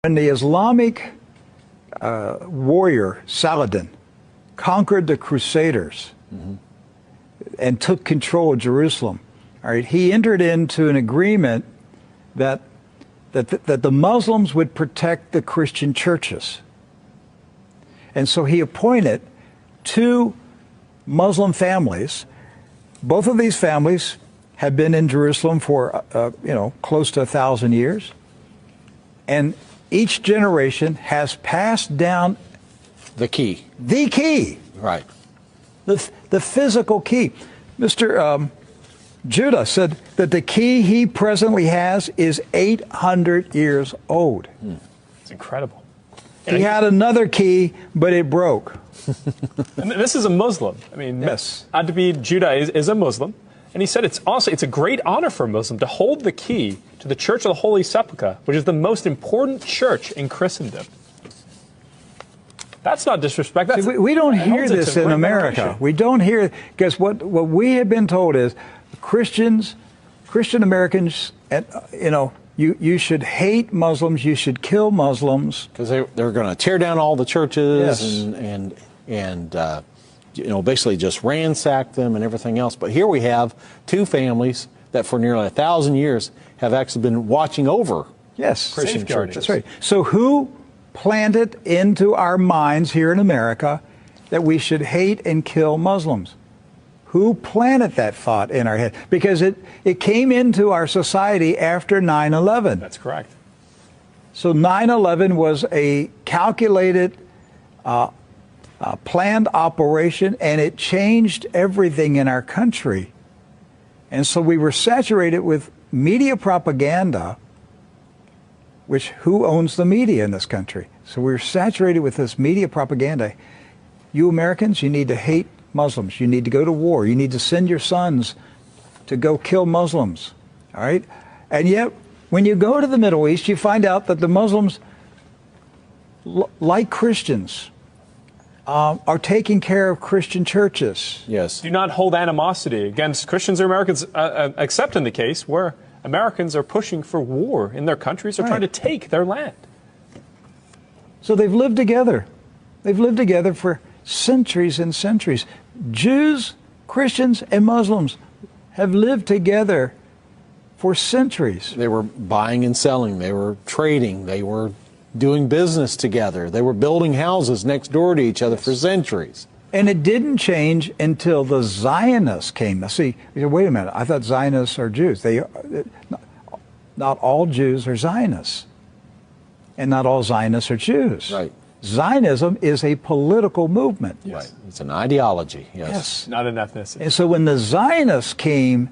When the Islamic warrior Saladin conquered the Crusaders and took control of Jerusalem, all right, he entered into an agreement that the Muslims would protect the Christian churches. And so he appointed two Muslim families. Both of these families have been in Jerusalem for, close to 1,000 years. And each generation has passed down the key. The key. Right. The physical key. Mr. Judah said that the key he presently has is 800 years old. It's incredible. He had another key, but it broke. And this is a Muslim. I mean, yes. Adbi Judah is a Muslim. And he said it's a great honor for a Muslim to hold the key to the Church of the Holy Sepulchre, which is the most important church in Christendom. That's not disrespect. That's, we don't hear this in America. We don't hear, because what we have been told is Christian Americans, you should hate Muslims, you should kill Muslims. Because they're going to tear down all the churches yes. and basically just ransack them and everything else. But here we have two families that for nearly 1,000 years have actually been watching over Christian churches. That's right. So who planted into our minds here in America that we should hate and kill Muslims? Who planted that thought in our head? Because it came into our society after 9/11. That's correct. So 9/11 was a calculated, planned operation, and it changed everything in our country. And so we were saturated with media propaganda, which who owns the media in this country? So we were saturated with this media propaganda. You Americans, you need to hate Muslims. You need to go to war. You need to send your sons to go kill Muslims. All right? And yet, when you go to the Middle East, you find out that the Muslims, like Christians, are taking care of Christian churches. Yes. Do not hold animosity against Christians or Americans, except in the case where Americans are pushing for war in their countries or trying to take their land. So they've lived together. They've lived together for centuries and centuries. Jews, Christians, and Muslims have lived together for centuries. They were buying and selling. They were trading. They were doing business together. They were building houses next door to each other for centuries. And it didn't change until the Zionists came. Now, see, you say, wait a minute, I thought Zionists are Jews. Not all Jews are Zionists. And not all Zionists are Jews. Right. Zionism is a political movement. Yes. Right. It's an ideology. Yes. Not an ethnicity. And so when the Zionists came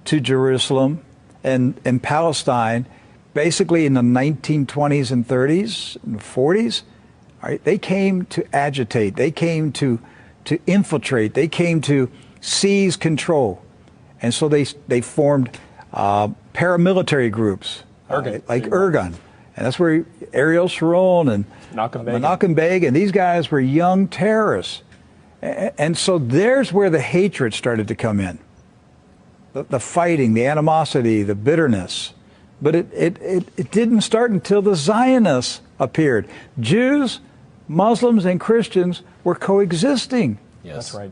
to Jerusalem and Palestine, basically in the 1920s and 30s and 40s, all right, they came to agitate. They came to infiltrate. They came to seize control. And so they formed paramilitary groups, like Irgun. And that's where Ariel Sharon and Menachem Begin, and these guys were young terrorists. And so there's where the hatred started to come in. The fighting, the animosity, the bitterness. But it didn't start until the Zionists appeared. Jews, Muslims, and Christians were coexisting. Yes. That's right.